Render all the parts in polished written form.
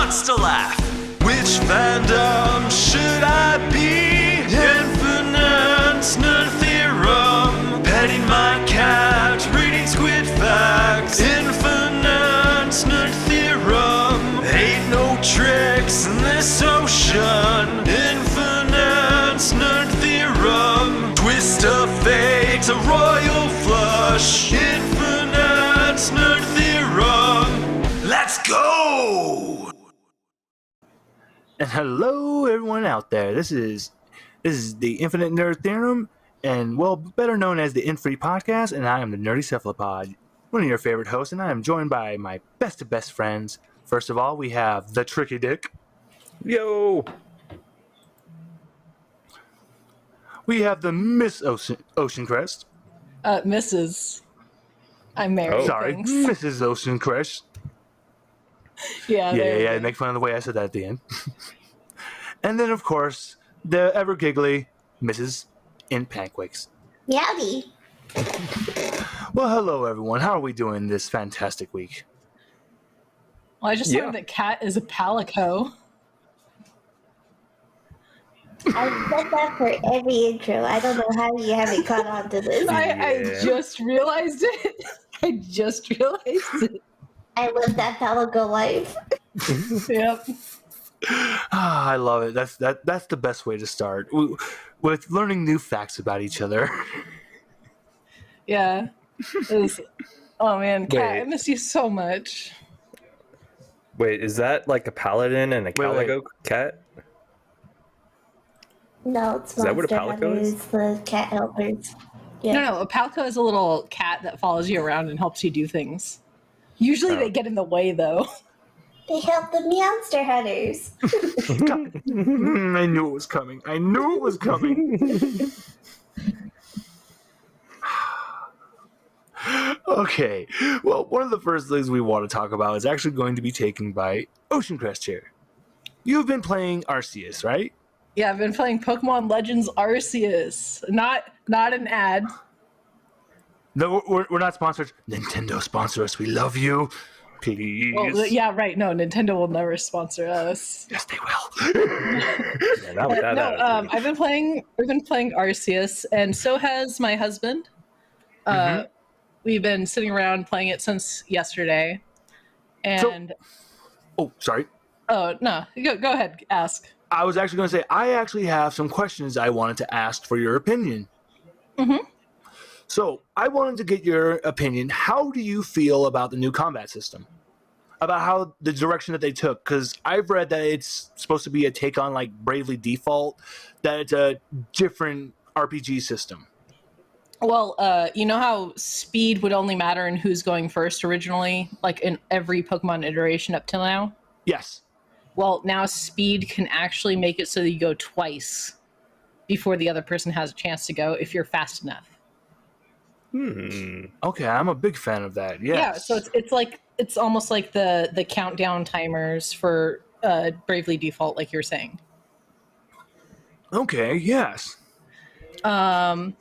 wants to laugh? Which fandom should I be? Infinite nerd theorem. Petting my cat, reading squid facts. Infinite nerd theorem. Ain't no tricks in this ocean. Infinite nerd theorem. Twist of fate, a royal flush. Infinite nerd theorem. Let's go! And hello, everyone out there. This is the Infinite Nerd Theorem, and well, better known as the INTfree Podcast. And I am the Nerdy Cephalopod, one of your favorite hosts, and I am joined by my best of best friends. First of all, we have the Tricky Dick. Yo! We have the Miss Ocean Crest. Mrs. I'm married. Oh. Sorry, thanks. Mrs. Ocean Crest. Yeah. Make fun of the way I said that at the end. And then, of course, the ever giggly Mrs. In Pancakes. Yowdy. Well, hello, everyone. How are we doing this fantastic week? Well, I just learned that cat is a palico. I've said that for every intro. I don't know how you haven't caught on to this. I just realized it. I live that Palago life. Yep. I love it. That's the best way to start with learning new facts about each other. Yeah. Oh man, cat, Wait. I miss you so much. Wait, is that like a paladin and a calico cat? No, it's Is that what a Monster Palico is? Hunters, the cat helpers. Yeah. No, a palico is a little cat that follows you around and helps you do things. Usually they get in the way though. They help the Monster Hunters. I knew it was coming. Okay. Well, one of the first things we want to talk about is actually going to be taken by Ocean Crest here. You've been playing Arceus, right? Yeah, I've been playing Pokemon Legends Arceus. Not an ad. No, we're not sponsored. Nintendo sponsor us. We love you. Please. Well, yeah, right. No, Nintendo will never sponsor us. Yes, they will. Yeah, not with that attitude. I've been playing Arceus, and so has my husband. We've been sitting around playing it since yesterday. And Sorry. oh no, go ahead, ask. I was actually going to say, I actually have some questions I wanted to ask for your opinion. Mm-hmm. So, I wanted to get your opinion. How do you feel about the new combat system? About how the direction that they took? Because I've read that it's supposed to be a take on like Bravely Default, that it's a different RPG system. Well, you know how speed would only matter in who's going first originally, like in every Pokemon iteration up till now? Yes. Well, now speed can actually make it so that you go twice before the other person has a chance to go if you're fast enough. Okay, I'm a big fan of that. Yes. Yeah, so it's almost like the countdown timers for Bravely Default, like you're saying. Okay, yes. How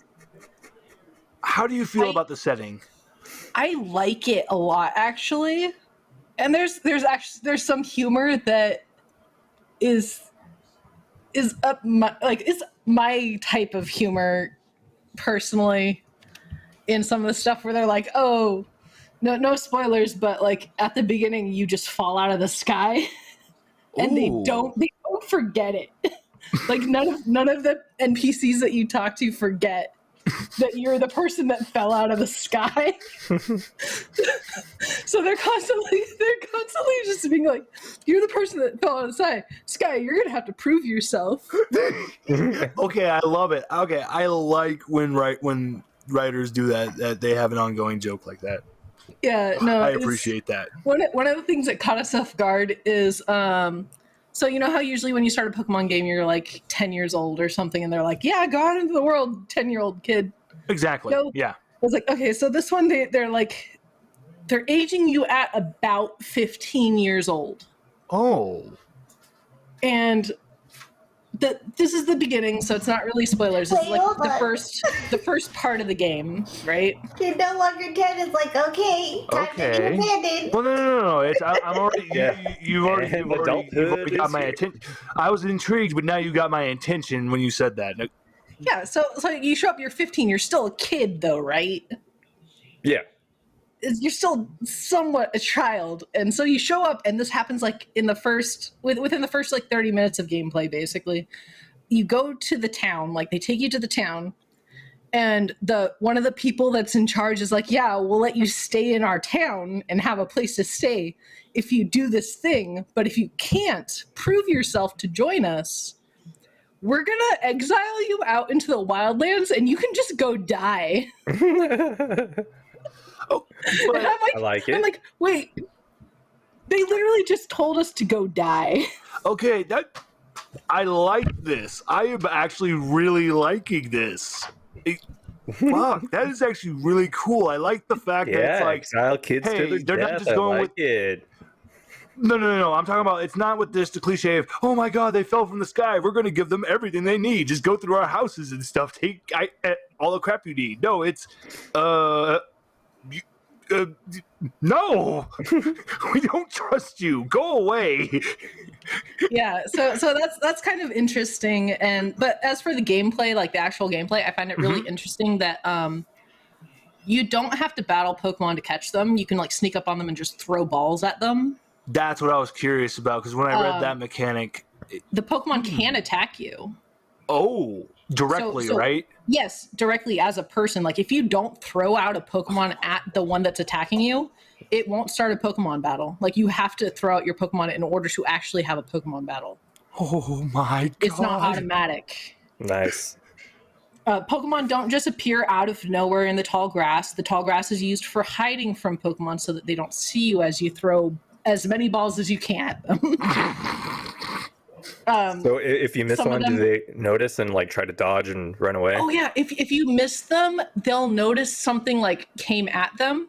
do you feel about the setting? I like it a lot, actually. And there's some humor that is up my is my type of humor personally. In some of the stuff where they're like, oh, no spoilers, but like at the beginning you just fall out of the sky, and they don't forget it. Like none of the NPCs that you talk to forget that you're the person that fell out of the sky. So they're constantly just being like, you're the person that fell out of the sky. You're gonna have to prove yourself. Okay, I love it. Okay, I like when writers do that they have an ongoing joke like that. Yeah, no, I appreciate that. One of the things that caught us off guard is so you know how usually when you start a Pokemon game you're like 10 years old or something and they're like, yeah, go out into the world, 10-year-old kid. Exactly. So, Yeah. I was like, okay, so this one they're aging you at about 15 years old. Oh. And this is the beginning, so it's not really spoilers. This is Wait, like hold the on. first part of the game, right? You're no longer 10. It's like, okay, time to Okay. be abandoned. Well, no. I'm already. Yeah. You've already And adulthood got is my here. attention. I was intrigued, but now you got my attention when you said that. Yeah. So you show up. You're 15. You're still a kid, though, right? Yeah. You're still somewhat a child, and so you show up, and this happens like within the first like 30 minutes of gameplay. Basically, you go to the town. Like they take you to the town, and one of the people that's in charge is like, yeah, we'll let you stay in our town and have a place to stay if you do this thing, but if you can't prove yourself to join us, we're gonna exile you out into the wildlands and you can just go die. Oh, And I'm like, I like it. I'm like, wait, they literally just told us to go die. okay, I like this. I am actually really liking this. Fuck, that is actually really cool. I like the fact that it's Yeah, like, exile kids hey, to their they're not death. just I going like it. no. I'm talking about, it's not with this the cliche of, oh my god, they fell from the sky. We're going to give them everything they need. Just go through our houses and stuff. Take all the crap you need. No, it's no, we don't trust you. Go away. Yeah, so that's kind of interesting. But as for the gameplay, like the actual gameplay, I find it really interesting that you don't have to battle Pokemon to catch them. You can like sneak up on them and just throw balls at them. That's what I was curious about, because when I read that mechanic, The Pokemon can attack you. Directly, So- right? Yes, directly as a person. Like if you don't throw out a Pokemon at the one that's attacking you, it won't start a Pokemon battle. Like you have to throw out your Pokemon in order to actually have a Pokemon battle. Oh my god. It's not automatic. Nice. Pokemon don't just appear out of nowhere in the tall grass. The tall grass is used for hiding from Pokemon so that they don't see you as you throw as many balls as you can at them. So if you miss some of one, do them- they notice and like try to dodge and run away? Oh yeah, if you miss them, they'll notice something like came at them,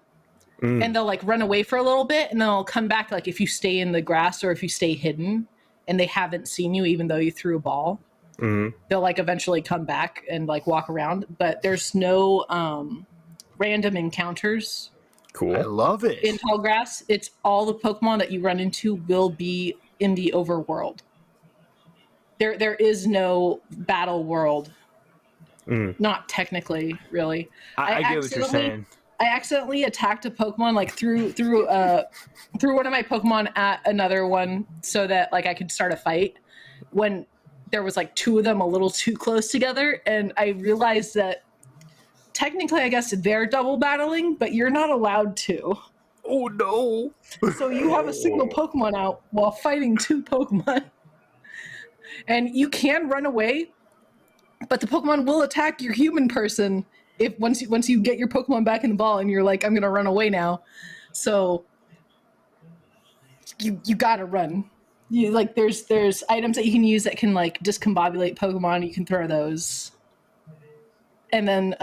and they'll like run away for a little bit, and then they'll come back. Like if you stay in the grass or if you stay hidden, and they haven't seen you, even though you threw a ball, they'll like eventually come back and like walk around. But there's no random encounters Cool. I love it. in tall grass. It's all the Pokemon that you run into will be in the overworld. There is no battle world. Not technically, really. I get what you're saying. I accidentally attacked a Pokemon like through one of my Pokemon at another one so that like I could start a fight when there was like two of them a little too close together, and I realized that technically I guess they're double battling, but you're not allowed to. Oh no. So you have a single Pokemon out while fighting two Pokemon. And you can run away, but the Pokemon will attack your human person if once you get your Pokemon back in the ball and you're like, I'm gonna run away now. So you gotta run. You like there's items that you can use that can like discombobulate Pokemon. You can throw those. And then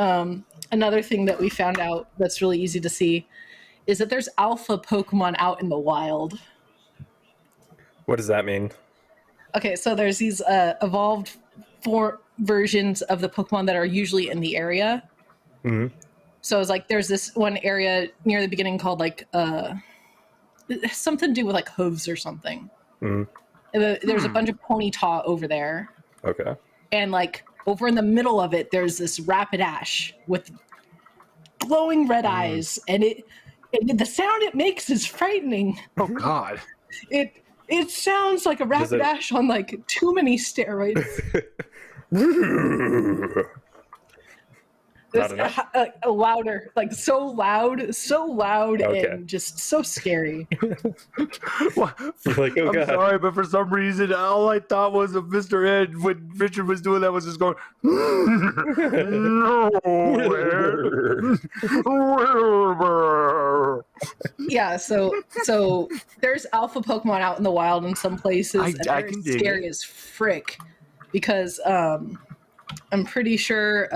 another thing that we found out that's really easy to see is that there's alpha Pokemon out in the wild. What does that mean? Okay, so there's these evolved versions of the Pokemon that are usually in the area. So it's like there's this one area near the beginning called like something to do with like hooves or something. And there's a bunch of Ponyta over there, Okay. and like over in the middle of it, there's this Rapidash with glowing red eyes, and the sound it makes is frightening. Oh god. It sounds like a Does it- Rapidash on like too many steroids. Not enough? A louder, like so loud Okay. and just so scary. What? You're like, oh I'm god. sorry, but for some reason, all I thought was of Mr. Ed when Richard was doing that was just going, no. Yeah, so there's alpha Pokemon out in the wild in some places, and I they're can dig scary as frick because I'm pretty sure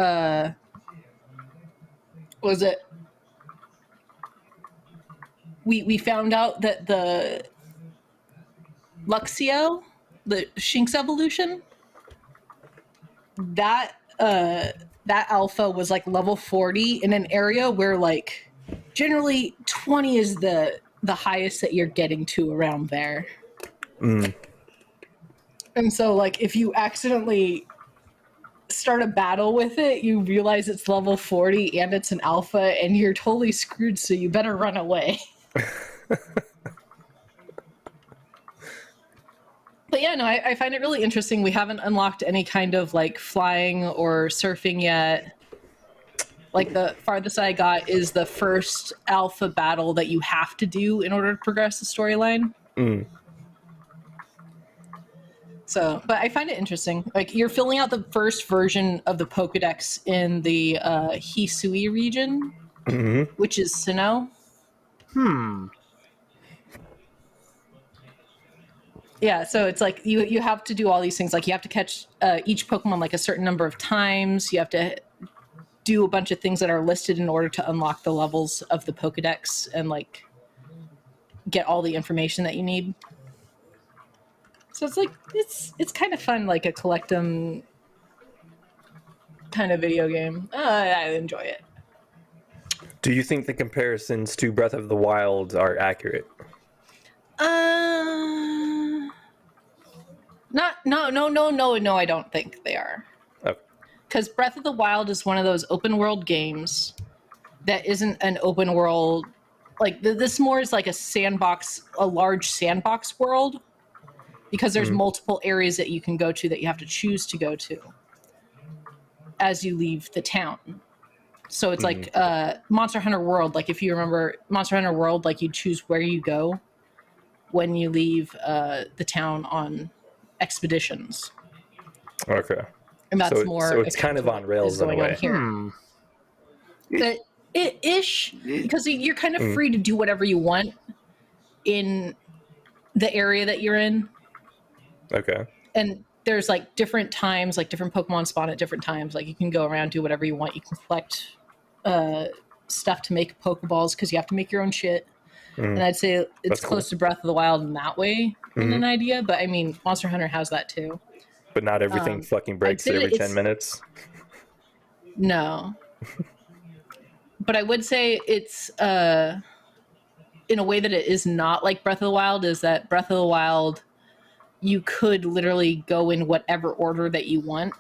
was it we found out that the Luxio, the Shinx evolution, that alpha was like level 40 in an area where like generally 20 is the highest that you're getting to around there. Mm. And so like if you accidentally start a battle with it, you realize it's level 40 and it's an alpha and you're totally screwed, so you better run away. But yeah, no, I find it really interesting. We haven't unlocked any kind of like flying or surfing yet. Like the farthest I got is the first alpha battle that you have to do in order to progress the storyline. Mm. So, but I find it interesting. Like you're filling out the first version of the Pokedex in the Hisui region, which is Sinnoh. Yeah, so it's like you have to do all these things. Like you have to catch each Pokemon like a certain number of times. You have to do a bunch of things that are listed in order to unlock the levels of the Pokedex and like get all the information that you need. So it's like it's kind of fun, like a collect 'em kind of video game. I enjoy it. Do you think the comparisons to Breath of the Wild are accurate? No, I don't think they are. Oh. Because Breath of the Wild is one of those open world games that isn't an open world. Like this more is like a large sandbox world, because there's multiple areas that you can go to that you have to choose to go to as you leave the town. So it's like Monster Hunter World. Like if you remember Monster Hunter World, like you choose where you go when you leave the town on expeditions. Okay. And that's so it's kind of on rails in a way. Ish, because you're kind of free to do whatever you want in the area that you're in. Okay. And there's like different times, like different Pokemon spawn at different times. Like you can go around, do whatever you want. You can collect stuff to make Pokeballs because you have to make your own shit. And I'd say it's close to Breath of the Wild in that way, in an idea. But I mean, Monster Hunter has that too. But not everything fucking breaks every 10 minutes. No. But I would say it's in a way that it is not like Breath of the Wild, is that Breath of the Wild, you could literally go in whatever order that you want,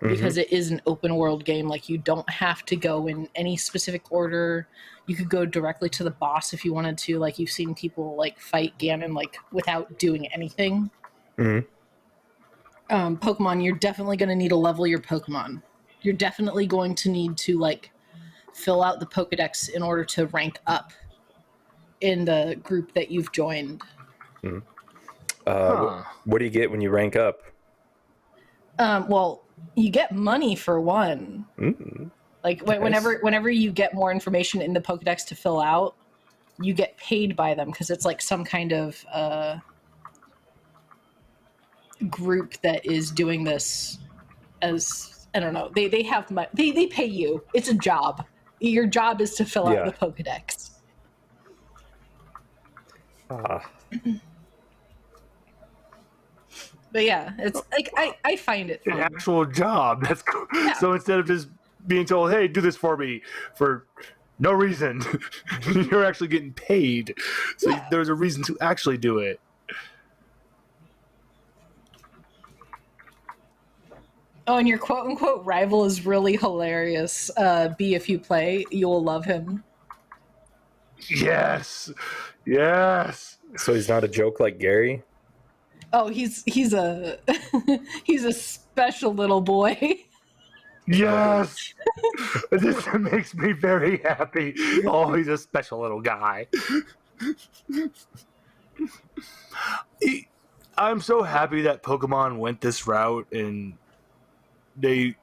because it is an open world game. Like you don't have to go in any specific order. You could go directly to the boss if you wanted to. Like you've seen people like fight Ganon like without doing anything. Pokemon, you're definitely going to need to level your Pokemon. You're definitely going to need to like fill out the Pokedex in order to rank up in the group that you've joined. What do you get when you rank up? Well, you get money for one. Like whenever you get more information in the Pokedex to fill out, you get paid by them, because it's like some kind of group that is doing this as, I don't know, they have money, they pay you. It's a job. Your job is to fill out the Pokedex. But yeah, it's like I find it fun. An actual job. That's cool. Yeah. So instead of just being told, "Hey, do this for me," for no reason, you're actually getting paid. So there's a reason to actually do it. Oh, and your quote-unquote rival is really hilarious. B, if you play, you will love him. Yes. So he's not a joke like Gary? Oh, he's a he's a special little boy. Yes. This makes me very happy. Oh, he's a special little guy. I'm so happy that Pokemon went this route, and they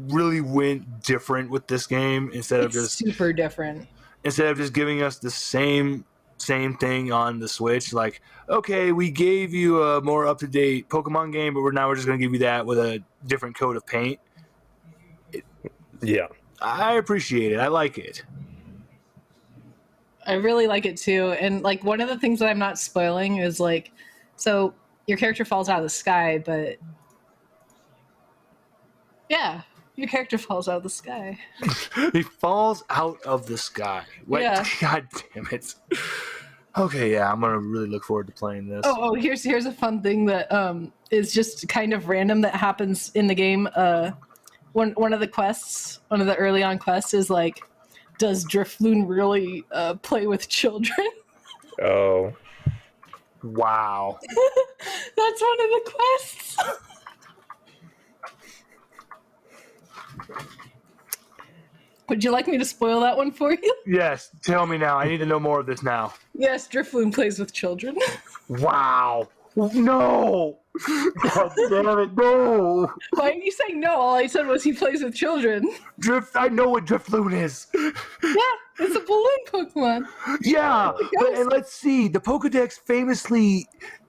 really went different with this game instead of just super different. Instead of just giving us the same thing on the Switch. Like, okay, we gave you a more up-to-date Pokemon game, but we're just going to give you that with a different coat of paint. Yeah. I appreciate it. I like it. I really like it too. And like one of the things that I'm not spoiling is like, so your character falls out of the sky, but Yeah, your character falls out of the sky. He falls out of the sky. What? Yeah. God damn it. Okay, yeah, I'm gonna really look forward to playing this. Here's a fun thing that is just kind of random that happens in the game. One of the quests, one of the early on quests is like, does Drifloon really play with children? Oh. Wow. That's one of the quests. Would you like me to spoil that one for you? Yes, tell me now. I need to know more of this now. Yes, Drifloon plays with children. Wow. No. God damn it, no. Why are you saying no? All I said was he plays with children. I know what Drifloon is. Yeah, it's a balloon Pokemon. Yeah, and let's see. The Pokedex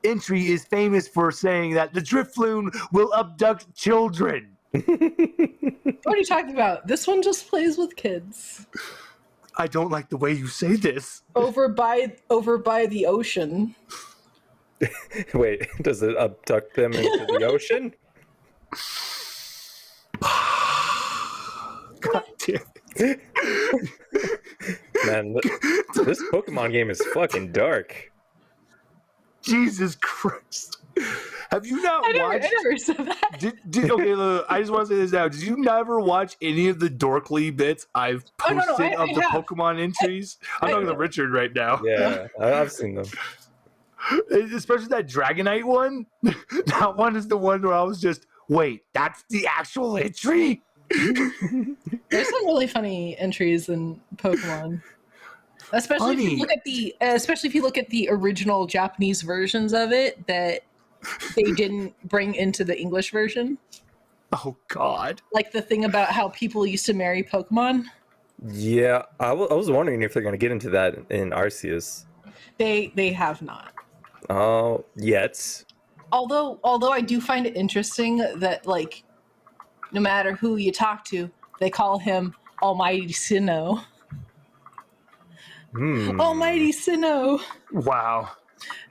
entry is famous for saying that the Drifloon will abduct children. What are you talking about? This one just plays with kids. I don't like the way you say this. Over by the ocean. Wait, does it abduct them into the ocean? God damn it. Man, this Pokemon game is fucking dark. Jesus Christ. Have you not I watched... never said that. Okay, look, I just want to say this now. Did you never watch any of the Dorkly bits I've posted of the Pokemon entries? I'm talking to Richard right now. Yeah, I've seen them. Especially that Dragonite one. That one is the one where I was just, wait, that's the actual entry? There's some really funny entries in Pokemon. Especially if you look at the original Japanese versions of it that they didn't bring into the English version. Oh God! Like the thing about how people used to marry Pokemon. Yeah, I was wondering if they're gonna get into that in Arceus. They have not. Oh, yet. Although I do find it interesting that like, no matter who you talk to, they call him Almighty Sinnoh. Almighty Sinnoh. Wow.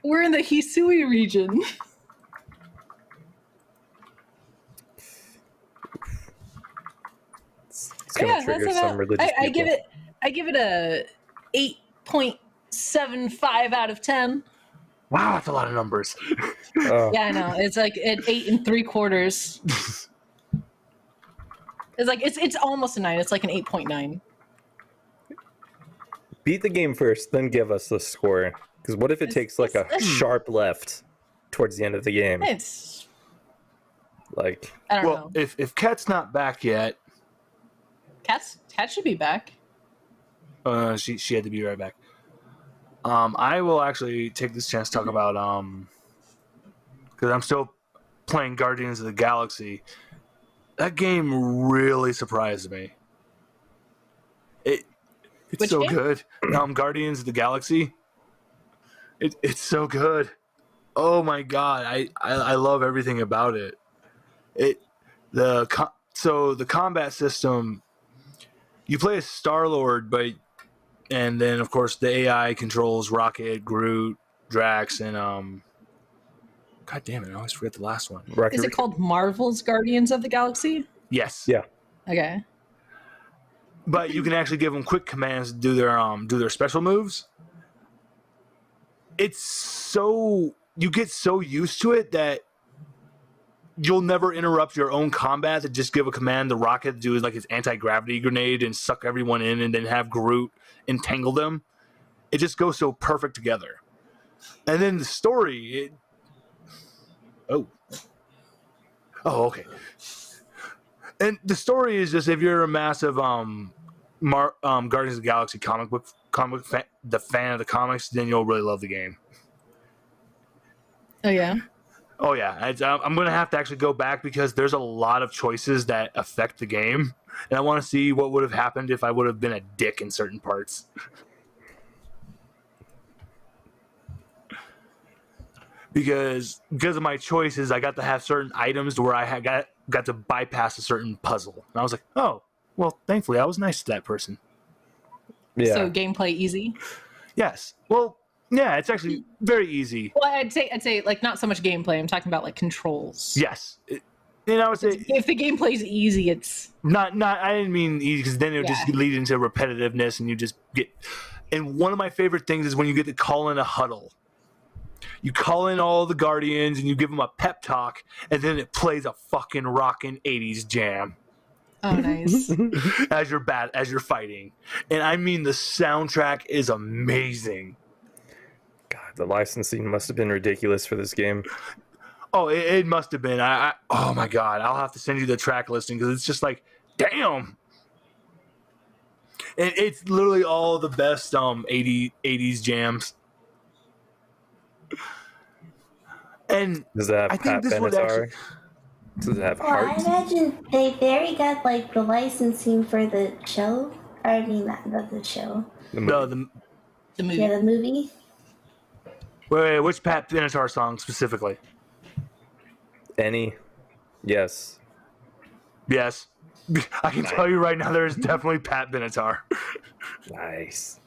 We're in the Hisui region. It's gonna trigger some religious I people. give it a 8.75 out of 10. Wow, that's a lot of numbers. Oh. Yeah, I know. It's like at 8 3/4. It's like it's almost a 9. It's like an 8.9. Beat the game first, then give us the score. Because what if it takes like a sharp left towards the end of the game? It's Like, I don't know. if Kat's not back yet, Cat should be back. she had to be right back. I will actually take this chance to talk about because I'm still playing Guardians of the Galaxy. That game really surprised me. It's Which so game? good. Guardians of the Galaxy. It's so good. Oh my God, I love everything about it. The combat system. You play as Star-Lord, and then of course the AI controls Rocket, Groot, Drax, and God damn it, I always forget the last one. Is it called Marvel's Guardians of the Galaxy? Yes. Yeah. Okay. But you can actually give them quick commands to do their special moves. It's so you get so used to it that you'll never interrupt your own combat to just give a command to Rocket to do like his anti-gravity grenade and suck everyone in and then have Groot entangle them. It just goes so perfect together. And then the story, okay. And the story is just if you're a massive Guardians of the Galaxy comic fan, the fan of the comics, then you'll really love the game. Oh yeah. Oh yeah, I'm gonna have to actually go back because there's a lot of choices that affect the game, and I want to see what would have happened if I would have been a dick in certain parts. Because of my choices, I got to have certain items where I had got to bypass a certain puzzle, and I was like, oh, well, thankfully I was nice to that person. Yeah. So gameplay easy. Yes. Well, yeah, it's actually very easy. Well, I'd say like not so much gameplay. I'm talking about like controls. Yes. And I would say If the gameplay's easy, it's not. I didn't mean easy because then it would just Yeah. lead into repetitiveness, and you just get. And one of my favorite things is when you get to call in a huddle. You call in all the Guardians and you give them a pep talk, and then it plays a fucking rockin' 80s jam oh nice. as you're fighting. And I mean, the soundtrack is amazing. God, the licensing must have been ridiculous for this game. Oh, it must have been. Oh my god, I'll have to send you the track listing because it's just like, damn. And it's literally all the best 80s jams. And Does it have I think Pat this would Benatar? Does it have Well, I hearts? imagine they very got like the licensing for the show. I mean, not the show. The movie? the The movie. Yeah, the movie. wait, which Pat Benatar song specifically? Any? Yes. Yes. I can tell you right now, there's definitely Pat Benatar. Nice.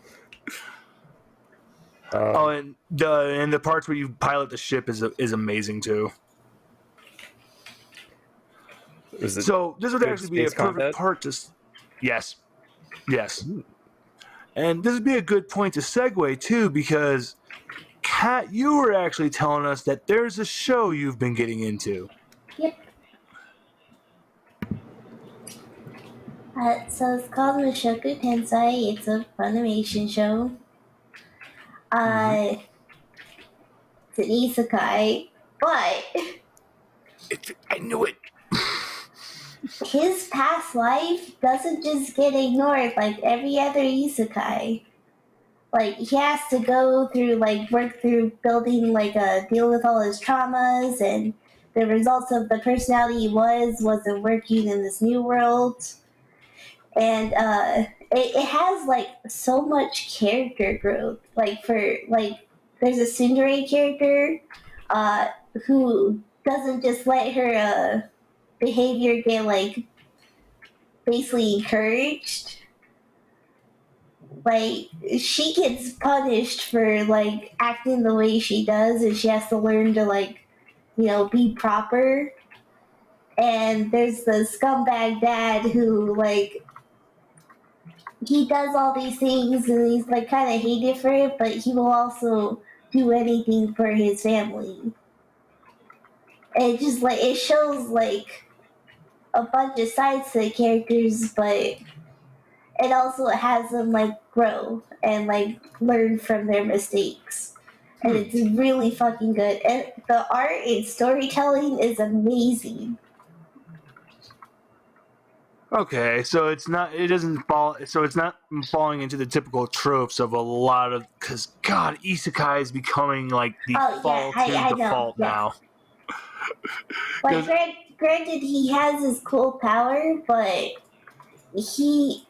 Oh, and the parts where you pilot the ship is amazing too. Is it So this would good actually be a space perfect combat? part to. Yes. And this would be a good point to segue too, because Kat, you were actually telling us that there's a show you've been getting into. Yep. So it's called Mushoku Tensei. It's a Funimation show. It's an isekai, but I knew it. his past life doesn't just get ignored like every other isekai. Like, he has to go through, like, work through building, like, deal with all his traumas, and the results of the personality he wasn't working in this new world. And it has, like, so much character growth. Like, there's a tsundere character who doesn't just let her behavior get, like, basically encouraged. Like, she gets punished for, like, acting the way she does, and she has to learn to, like, be proper. And there's the scumbag dad who, like, he does all these things, and he's, like, kind of hated for it, but he will also do anything for his family. And it just, like, it shows, like, a bunch of sides to the characters, but it also has them, like, grow and, like, learn from their mistakes. And it's really fucking good. And the art and storytelling is amazing. Okay, so it's not falling into the typical tropes of a lot of, because God, isekai is becoming like the I know, default yeah. now. Like, granted, he has his cool power, but he's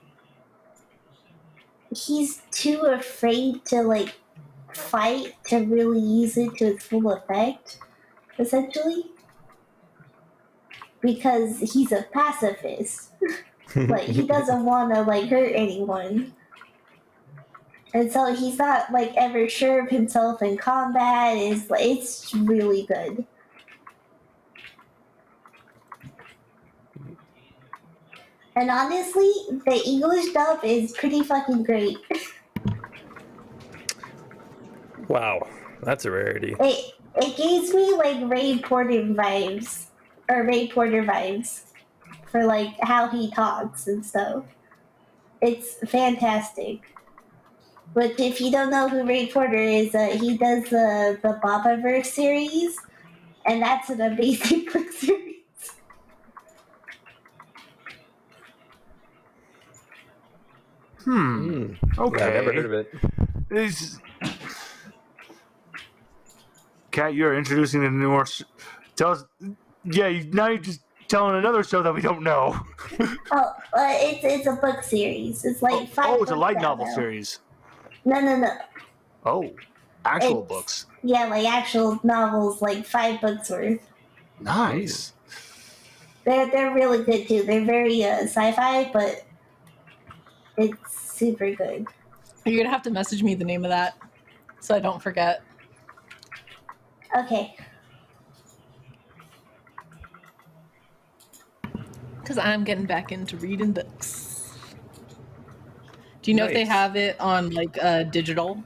too afraid to, like, fight to really use it to its full effect, essentially. Because he's a pacifist. Like, he doesn't want to, like, hurt anyone. And so he's not, like, ever sure of himself in combat. It's really good. And honestly, the English dub is pretty fucking great. Wow, that's a rarity. It gives me, like, Ray Porter vibes for, like, how he talks and stuff. It's fantastic. But if you don't know who Ray Porter is, he does the Bobaverse series, and that's an amazing book series. Okay. Yeah, I never heard of it. Kat, you're introducing the new tell us. Yeah, now you're just telling another show that we don't know. It's a book series. It's like 5 Oh, it's a books light out novel now. series. No. Oh, actual It's- books. Yeah, like actual novels, like 5 books worth. Nice. They're really good too. They're very sci-fi, but it's super good. You're gonna have to message me the name of that so I don't forget. Okay. Because I'm getting back into reading books. Do you know if they Nice. have it on like digital?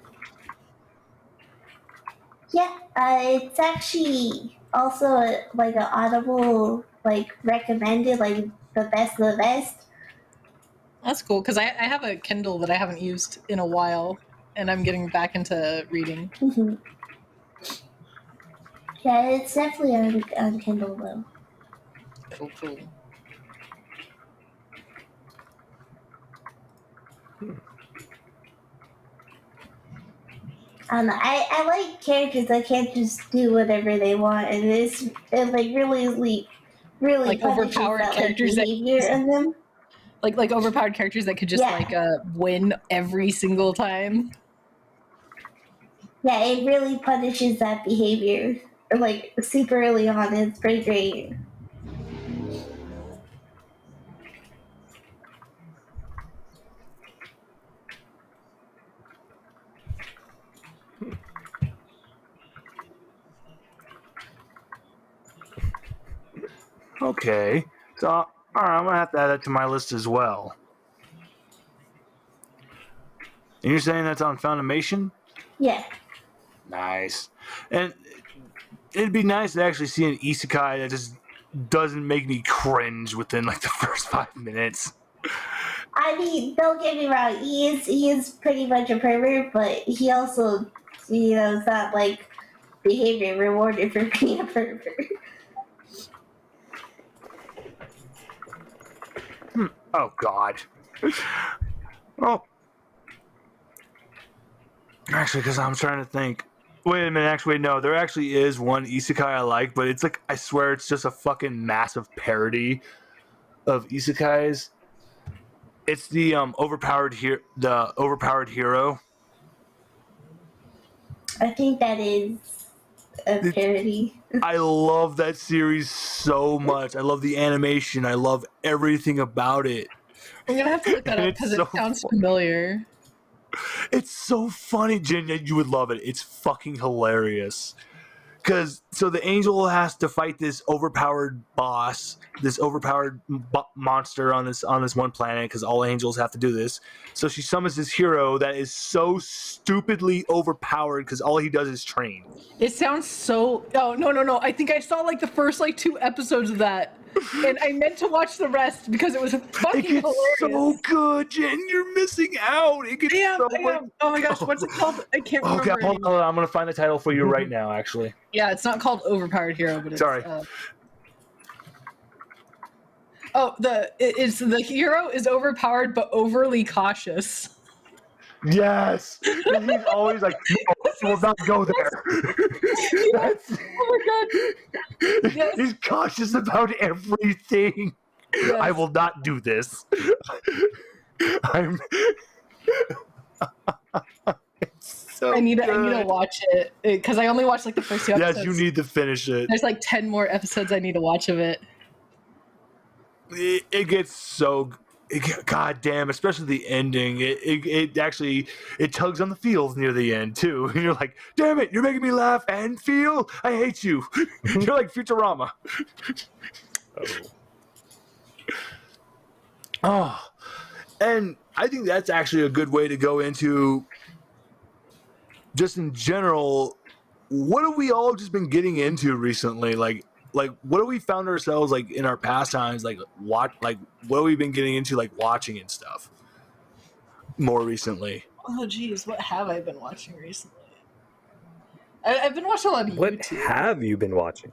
Yeah, it's actually also like an Audible like recommended, like the best of the best. That's cool because I have a Kindle that I haven't used in a while, and I'm getting back into reading. Mhm. Yeah, it's definitely on Kindle though. Cool. I like characters that can't just do whatever they want, and it like really Like punishes overpowered that like characters that- behavior of them. Like overpowered characters that could just Yeah. like win every single time. Yeah, it really punishes that behavior like super early on. It's pretty great. Okay. So, all right, I'm gonna have to add that to my list as well. And you're saying that's on Funimation? Yeah. Nice. And it'd be nice to actually see an isekai that just doesn't make me cringe within like the first 5 minutes. I mean, don't get me wrong. He is pretty much a pervert, but he also, it's not like behavior rewarded for being a pervert. Oh God. Oh. Actually, because I'm trying to think. Wait a minute. Actually, no. There actually is one isekai I like, but it's like I swear it's just a fucking massive parody of isekais. It's the overpowered hero. I think that is a parody. I love that series so much. I love the animation. I love everything about it. I'm gonna have to look that up It's because so it sounds fun. familiar. It's so funny, Jen. You would love it. It's fucking hilarious. Because so the angel has to fight this overpowered boss, this overpowered monster on this one planet. Because all angels have to do this. So she summons this hero that is so stupidly overpowered because all he does is train. It sounds so. Oh no! I think I saw like the first like 2 episodes of that, and I meant to watch the rest because it was fucking It gets hilarious. so good, Jen. You're missing out. It gets I am. so Oh my gosh, what's it called? I can't remember. Okay, hold on. I'm gonna find the title for you right now. Actually, Yeah, it's not called Overpowered Hero, but it's. Sorry. It's the hero is overpowered but overly cautious. yes. And he's always like, "No, we will not go there." That's, Oh my god. Yes. He's cautious about everything. Yes. I will not do this. I'm. It's so I need to good. watch it because I only watched like the first 2 episodes. Yes, you need to finish it. There's like 10 more episodes I need to watch of it. It gets so. God damn, especially the ending. It actually tugs on the feels near the end too. And you're like, damn it, you're making me laugh and feel. I hate you. You're like Futurama. Oh, and I think that's actually a good way to go into just in general. What have we all just been getting into recently? Like what have we found ourselves like in our pastimes? Like what have we been getting into like watching and stuff more recently? Oh geez, what have I been watching recently? I've been watching a lot of What YouTube. have you been watching?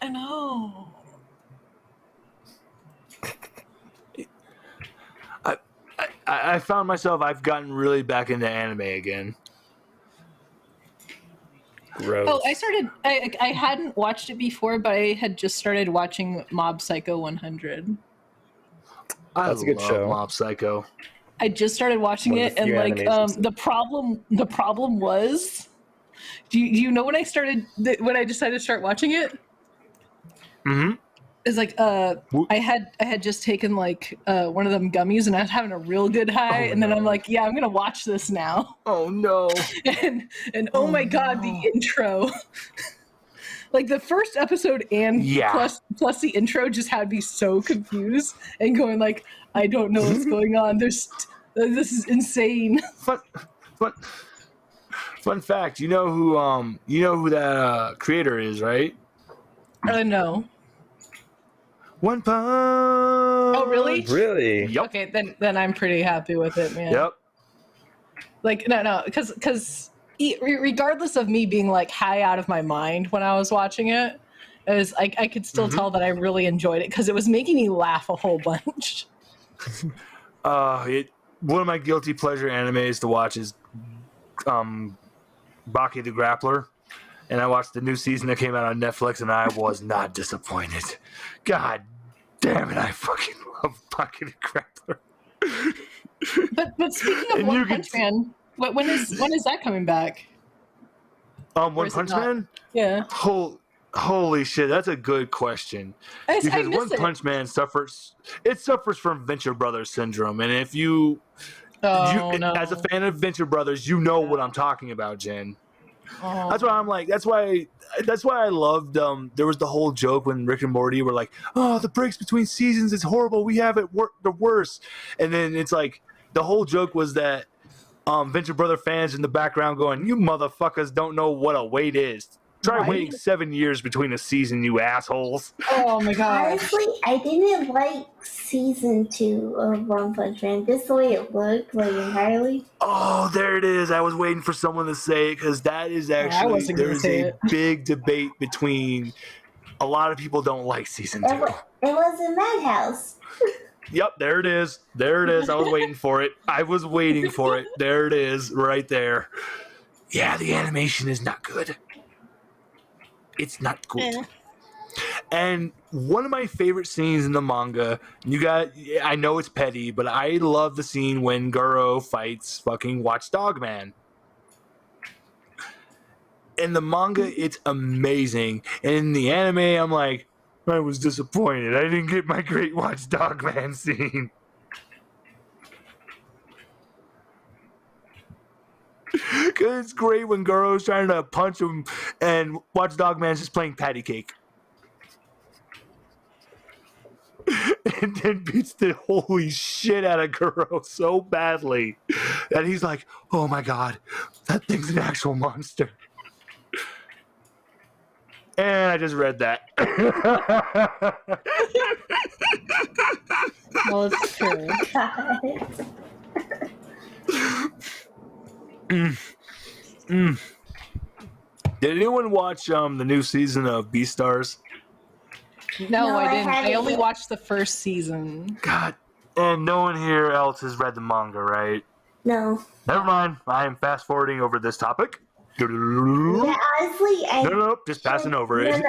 I know. I found myself I've gotten really back into anime again. Gross. Oh, I hadn't watched it before, but I had just started watching Mob Psycho 100. That's a good love show. Mob Psycho. I just started watching One of it, the and few like animations. the problem was, do you know when when I decided to start watching it? Mm-hmm. Is like I had just taken like one of them gummies, and I was having a real good high, Oh, and then no. I'm like, yeah, I'm gonna watch this now. Oh no. And oh my god, the intro. Like the first episode and plus the intro just had me so confused and going like, I don't know what's going on. This is insane. Fun fact, you know who that creator is, right? No. One Punch. Oh, really? Really? Yep. Okay, then I'm pretty happy with it, man. Yep. Like no, because regardless of me being like high out of my mind when I was watching it, I could still tell that I really enjoyed it because it was making me laugh a whole bunch. One of my guilty pleasure animes to watch is Baki the Grappler, and I watched the new season that came out on Netflix, and I was not disappointed. God damn it, I fucking love Baki the Grappler. But speaking of One Punch Man, when is that coming back? One Punch Man? Yeah. Holy shit, that's a good question. Because One Punch Man suffers from Venture Brothers syndrome, and if you as a fan of Venture Brothers, you know what I'm talking about, Jen. Oh. That's why I'm like, that's why I loved. There was the whole joke when Rick and Morty were like, "Oh, the breaks between seasons is horrible. We have it the worst." And then it's like the whole joke was that Venture Brother fans in the background going, "You motherfuckers don't know what a wait is. Try waiting 7 years between a season, you assholes." Oh my god! Honestly, I didn't like season 2 of One Punch Man. Just the way it looked, like entirely. Oh, there it is. I was waiting for someone to say it because that is actually there's a big debate between a lot of people don't like season 2. It was in Madhouse. Yep, there it is. There it is. I was waiting for it. There it is, right there. Yeah, the animation is not good. It's not good. And one of my favorite scenes in the manga, I know it's petty, but I love the scene when Goro fights fucking Watchdog Man. In the manga, it's amazing. And in the anime, I'm like, I was disappointed. I didn't get my great Watchdog Man scene. Because it's great when Goro's trying to punch him and Watchdog Man's just playing patty cake. And then beats the holy shit out of Goro so badly that he's like, oh my god, that thing's an actual monster. And I just read that. Well, it's true. Did anyone watch the new season of Beastars? No, I didn't. I only watched the first season. God, and no one here else has read the manga, right? No. Never mind. I am fast forwarding over this topic. Yeah, honestly, No, just passing over it. No.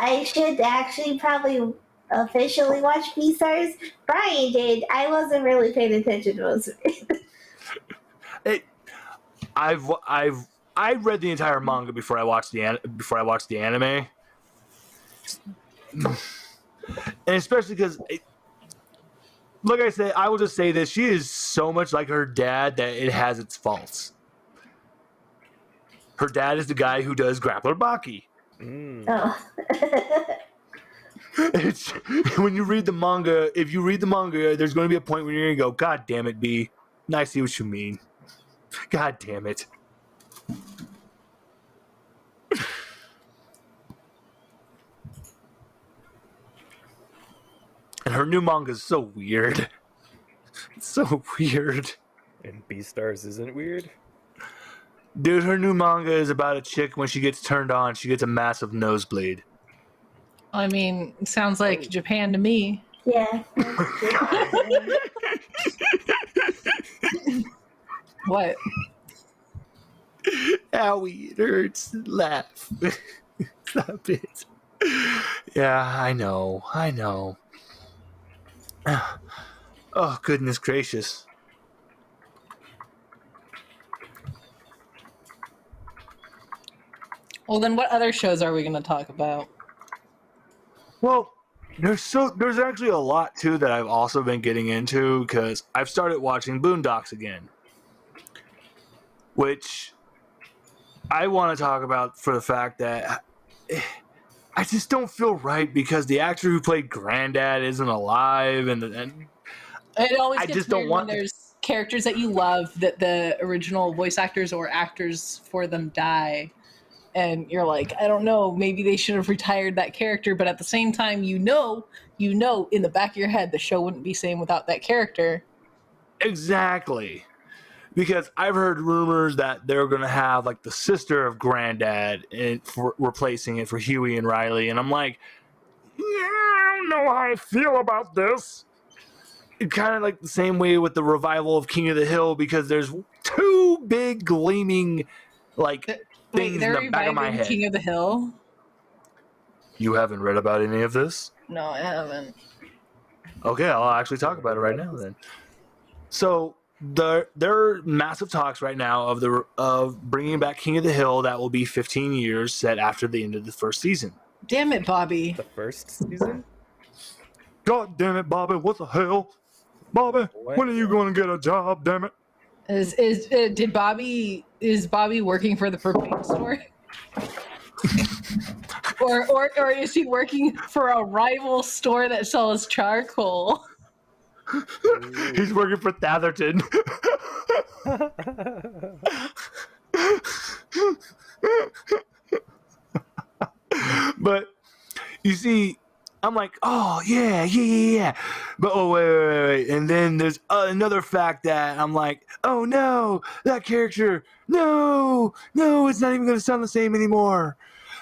I should actually probably officially watch Beastars. Brian did. I wasn't really paying attention to most of it. I read the entire manga before I watched the anime, and especially because, like I said, I will just say this: she is so much like her dad that it has its faults. Her dad is the guy who does Grappler Baki. Oh. It's, when you read the manga, if you read the manga, there's going to be a point where you're going to go, God damn it, B. I see what you mean. God damn it. And her new manga is so weird. It's so weird. And Beastars isn't weird? Dude, her new manga is about a chick when she gets turned on, she gets a massive nosebleed. I mean, it sounds like Japan to me. Yeah. What? Owie, it hurts. Laugh. Stop it. Yeah, I know. Oh, goodness gracious. Well, then what other shows are we going to talk about? Well, there's actually a lot too that I've also been getting into because I've started watching Boondocks again, which I want to talk about for the fact that I just don't feel right because the actor who played Granddad isn't alive, and It always I gets just don't weird want- when there's characters that you love that the original voice actors or actors for them die. And you're like, I don't know, maybe they should have retired that character, but at the same time, you know, in the back of your head, the show wouldn't be same without that character. Exactly. Because I've heard rumors that they're going to have like the sister of Granddad for replacing it for Huey and Riley. And I'm like, yeah, I don't know how I feel about this. It's kind of like the same way with the revival of King of the Hill, because there's two big gleaming like things they're in the back of my reviving head. King of the Hill? You haven't read about any of this? No, I haven't. Okay, I'll actually talk about it right now then. So there are massive talks right now of bringing back King of the Hill that will be 15 years set after the end of the first season. Damn it, Bobby. The first season? God damn it, Bobby! What the hell, Bobby? What? When are you going to get a job? Damn it! Is Bobby working for the propane store? or is he working for a rival store that sells charcoal? He's working for Thatherton. But you see, I'm like, oh yeah. But oh wait. And then there's another fact that I'm like, oh no, that character, no, it's not even gonna sound the same anymore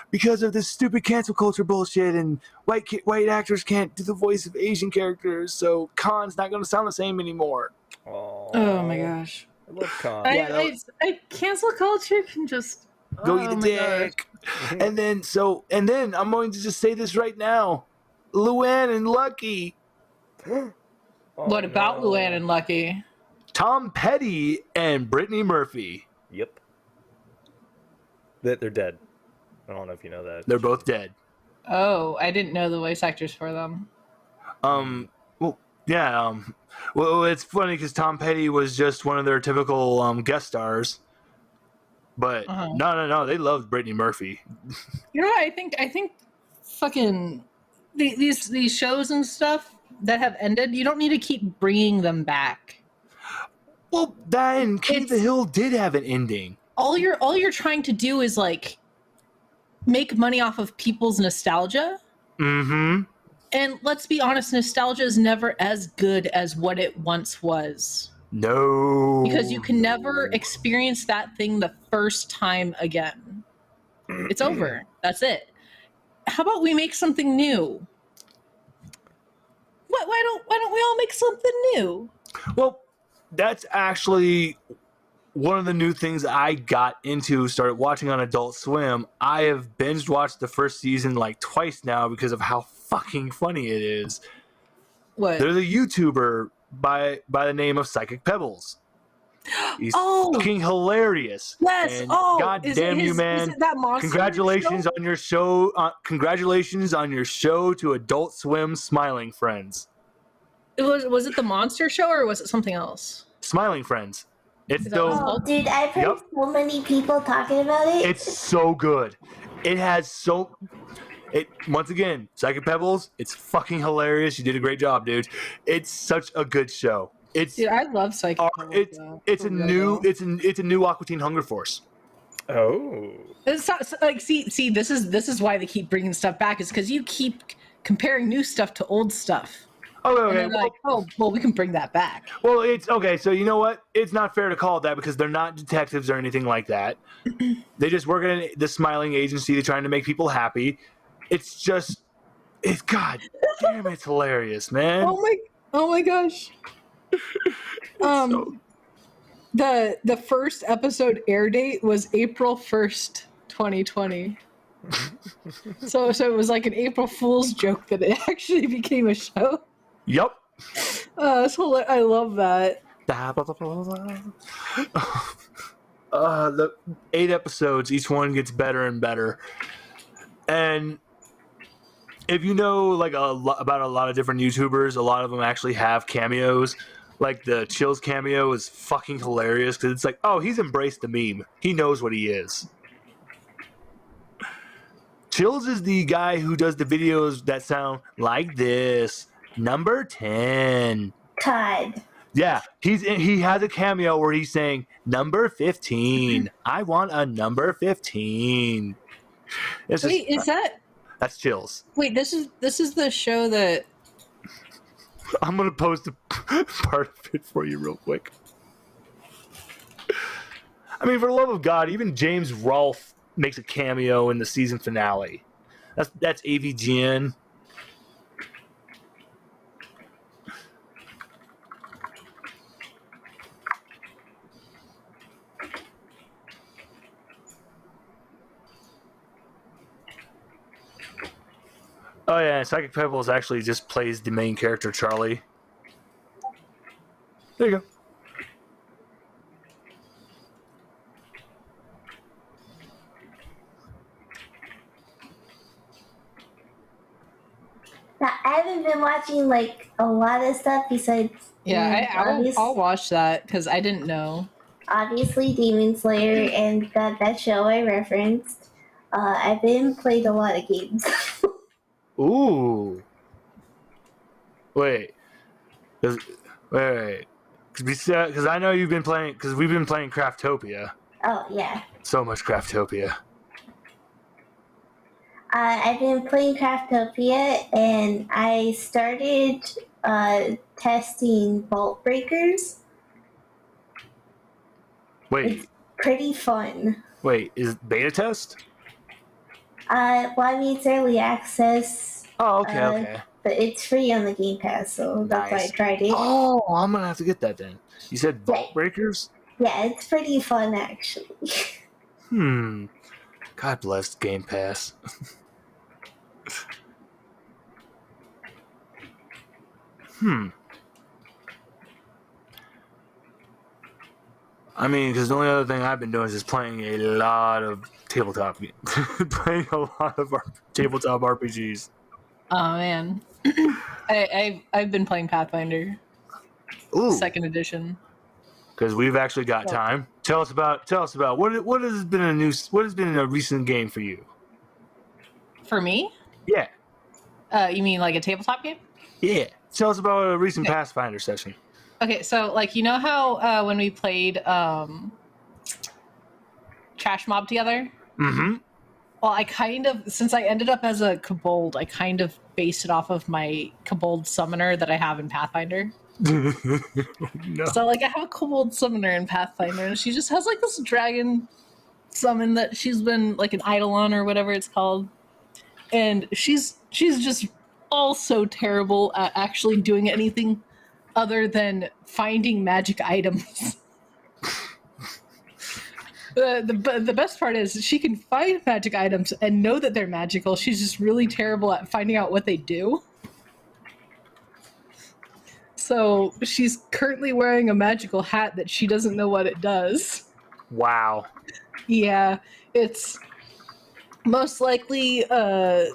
because of this stupid cancel culture bullshit, and white actors can't do the voice of Asian characters, so Khan's not gonna sound the same anymore. Oh my gosh. I love Khan. I cancel culture can just Go eat a dick. And then I'm going to just say this right now. Luann and Lucky. What about Luann and Lucky? Tom Petty and Brittany Murphy. Yep. They're dead. I don't know if you know that. They're both dead. Oh, I didn't know the voice actors for them. Well, yeah. Well, it's funny because Tom Petty was just one of their typical guest stars. But no, they loved Brittany Murphy. You know what? I think fucking these shows and stuff that have ended, you don't need to keep bringing them back. Well, that and King of the Hill did have an ending. All you're trying to do is like make money off of people's nostalgia. Mm-hmm. And let's be honest, nostalgia is never as good as what it once was. No. Because you can never experience that thing the first time again. It's over. That's it. How about we make something new? Why don't we all make something new? Well, that's actually one of the new things I got into, started watching on Adult Swim. I have binge watched the first season like twice now because of how fucking funny it is. What? There's a YouTuber by the name of Psychic Pebbles. He's fucking hilarious. Yes. And God damn you, man! Is it that monster Congratulations show? on your show. Congratulations on your show to Adult Swim Smiling Friends. Was it the monster show or was it something else? Smiling Friends. It's Is that what it's the called? Dude, I've heard so many people talking about it. It's so good. It has once again, Psychic Pebbles, it's fucking hilarious. You did a great job, dude. It's such a good show. Dude, I love Psychic. It's a new Aqua Teen Hunger Force. Oh. It's not, like see this is why they keep bringing stuff back, is because you keep comparing new stuff to old stuff. Oh, And okay. they're like, well, we can bring that back. Well, it's okay. So you know what? It's not fair to call it that because they're not detectives or anything like that. They just work at the smiling agency. They're trying to make people happy. It's God damn, it's hilarious, man. Oh my gosh. The first episode air date was April 1st, 2020. so it was like an April Fool's joke that it actually became a show. Yep. I love that. The 8 episodes, each one gets better and better. And if you know like about a lot of different YouTubers, a lot of them actually have cameos. Like the Chills cameo is fucking hilarious because it's like, oh, he's embraced the meme. He knows what he is. Chills is the guy who does the videos that sound like this. Number 10. Todd. Yeah, he has a cameo where he's saying number 15. I want a number 15. It's just, Wait, is that? that's Chills. Wait, this is the show that. I'm gonna post a part of it for you real quick. I mean, for the love of God, even James Rolfe makes a cameo in the season finale. That's AVGN. Oh yeah, Psychic Pebbles actually just plays the main character, Charlie. There you go. Now, I haven't been watching like a lot of stuff besides. I'll watch that because I didn't know. Obviously, Demon Slayer and that show I referenced. I've been playing a lot of games. Ooh. Wait. Wait. Because I know you've been playing. Because we've been playing Craftopia. Oh yeah. So much Craftopia. I've been playing Craftopia, and I started testing Vault Breakers. Wait. It's pretty fun. Wait. Is it beta test? Well, I mean, it's early access. Oh, okay, okay. But it's free on the Game Pass, so that's why I Nice. tried it. Oh, I'm gonna have to get that then. You said Vault Breakers? Yeah, it's pretty fun, actually. God bless Game Pass. I mean, because the only other thing I've been doing is just playing a lot of tabletop, playing a lot of tabletop RPGs. Oh man, I've been playing Pathfinder, Ooh, 2nd edition. because we've actually got time. Tell us about what has been a recent game for you? For me? Yeah, You mean like a tabletop game? yeah. Tell us about a recent Okay. Pathfinder session. Okay, so like you know how when we played Trash Mob together? Mm-hmm. Well, I kind of, since I ended up as a kobold, I kind of based it off of my kobold summoner that I have in Pathfinder. No. So like I have a kobold summoner in Pathfinder, and she just has like this dragon summon that she's been like an eidolon or whatever it's called, and she's just also terrible at actually doing anything other than finding magic items. The best part is she can find magic items and know that they're magical. She's just really terrible at finding out what they do. So she's currently wearing a magical hat that she doesn't know what it does. Wow. Yeah, it's most likely a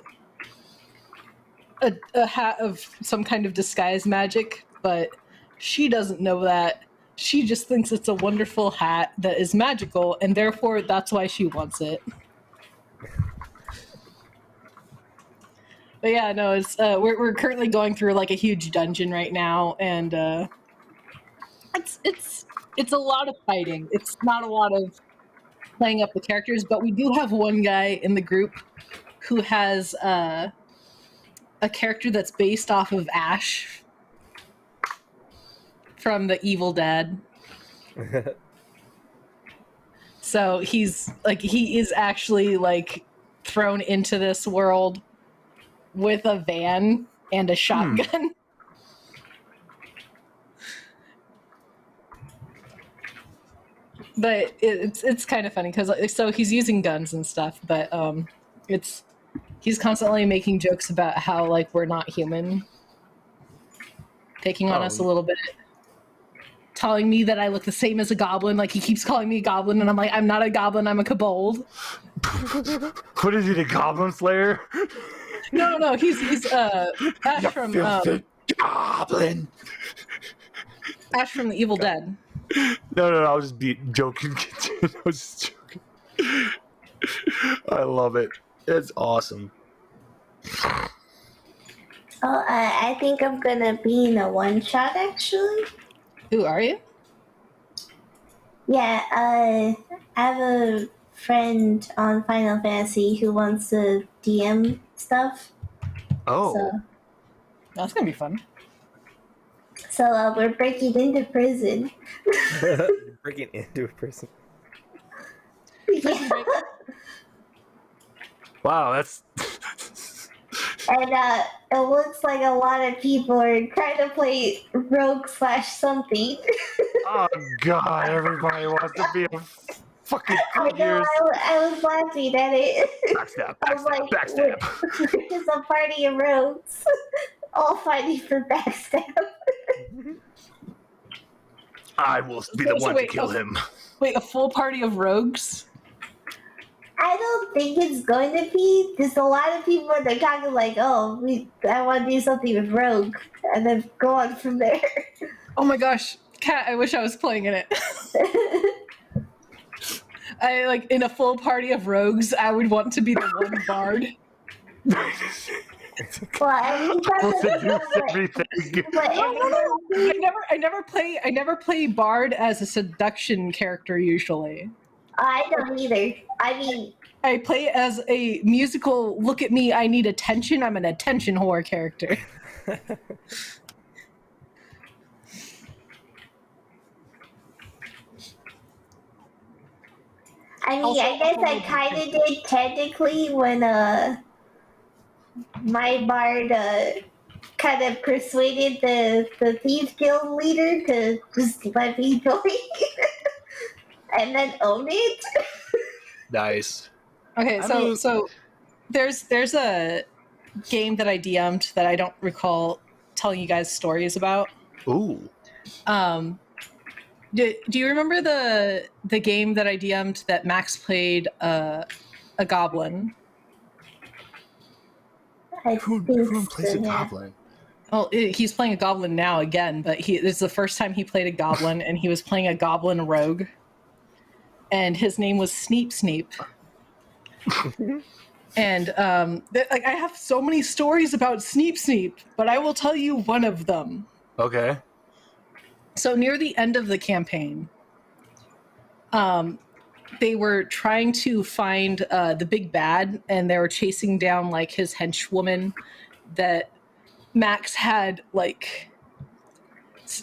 hat of some kind of disguise magic, but she doesn't know that. She just thinks it's a wonderful hat that is magical, and therefore that's why she wants it. But yeah, no, it's we're currently going through like a huge dungeon right now, and it's a lot of fighting. It's not a lot of playing up the characters, but we do have one guy in the group who has a character that's based off of Ash from the Evil Dead. So he is actually like thrown into this world with a van and a shotgun. But it's kind of funny because so he's using guns and stuff, but he's constantly making jokes about how like we're not human, picking on us a little bit, telling me that I look the same as a goblin. Like he keeps calling me a goblin, and I'm like, I'm not a goblin, I'm a kobold. What is he, the Goblin Slayer? No, he's Ash from Goblin. Ash from the Evil Dead. No, I was just joking. I was just joking. I love it. That's awesome. Oh, I think I'm gonna be in a one-shot, actually. Who are you? Yeah, I have a friend on Final Fantasy who wants to DM stuff. Oh, That's gonna be fun. So we're breaking into prison. Breaking into a person. Yeah. wow, that's And it looks like a lot of people are trying to play rogue / something. oh god, everybody wants to be a fucking I know, figures. I was laughing at it. Backstab, I was backstab, like, backstab. we're just a party of rogues, all fighting for backstab. I will be the So one wait, to kill him. Wait, a full party of rogues? I don't think it's going to be. There's a lot of people they're talking like, oh, I want to do something with Rogue, and then go on from there. Oh my gosh, Kat, I wish I was playing in it. I like in a full party of rogues, I would want to be the one bard. Well, I mean, that's Seduce everything. but I never play bard as a seduction character usually. I don't either. I mean, I play as a musical look at me, I need attention. I'm an attention whore character. I guess I kind of did technically when my bard kind of persuaded the thief guild leader to just let me join, and then own it. Nice. Okay, so there's a game that I DM'd that I don't recall telling you guys stories about. Ooh. Do you remember the game that I DM'd that Max played a goblin? Who plays a goblin? Well, he's playing a goblin now again, but it's the first time he played a goblin, and he was playing a goblin rogue, and his name was Sneep Sneep. And I have so many stories about Sneep Sneep, but I will tell you one of them. Okay. So near the end of the campaign, they were trying to find the big bad, and they were chasing down like his henchwoman that Max had like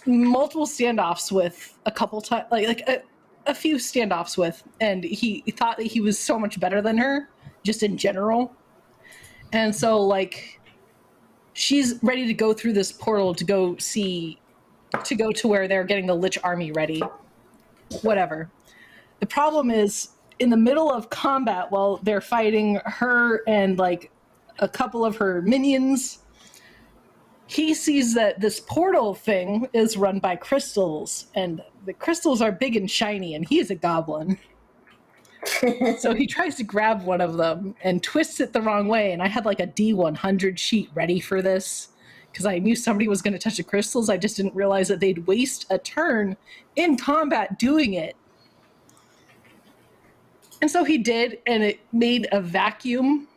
multiple standoffs with a couple times, like a few standoffs with, and he thought that he was so much better than her just in general. And so like she's ready to go through this portal to go to where they're getting the Lich army ready. Whatever. The problem is, in the middle of combat, while they're fighting her and like a couple of her minions, he sees that this portal thing is run by crystals, and the crystals are big and shiny, and he's a goblin. So he tries to grab one of them and twists it the wrong way, and I had like a D100 sheet ready for this because I knew somebody was going to touch the crystals. I just didn't realize that they'd waste a turn in combat doing it. And so he did, and it made a vacuum.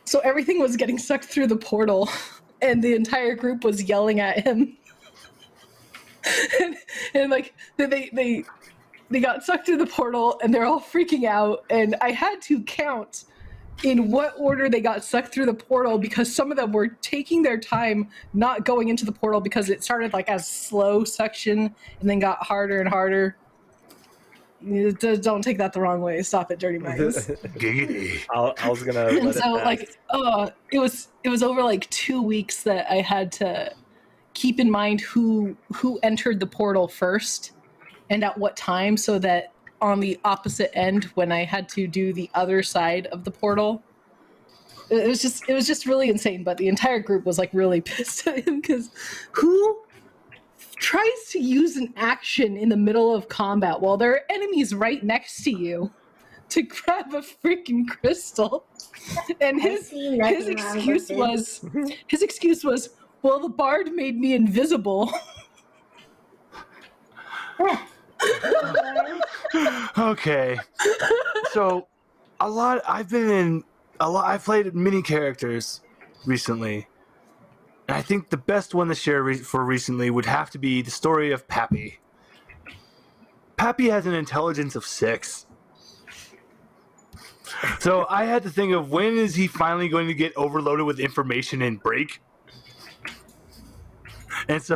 So everything was getting sucked through the portal, and the entire group was yelling at him. and like they got sucked through the portal, and they're all freaking out. And I had to count in what order they got sucked through the portal, because some of them were taking their time not going into the portal because it started like as slow suction and then got harder and harder. Don't take that the wrong way. Stop it, dirty minds. I was gonna let And it so pass. like it was over like 2 weeks that I had to keep in mind who entered the portal first and at what time, so that on the opposite end, when I had to do the other side of the portal, it was just really insane. But the entire group was like really pissed at him, because who tries to use an action in the middle of combat while there are enemies right next to you to grab a freaking crystal? And his excuse was, well, the bard made me invisible. Okay. So a lot. I've been in a lot. I've played many characters recently, and I think the best one to share for recently would have to be the story of Pappy. Pappy has an intelligence of 6. So I had to think of when is he finally going to get overloaded with information and break? And so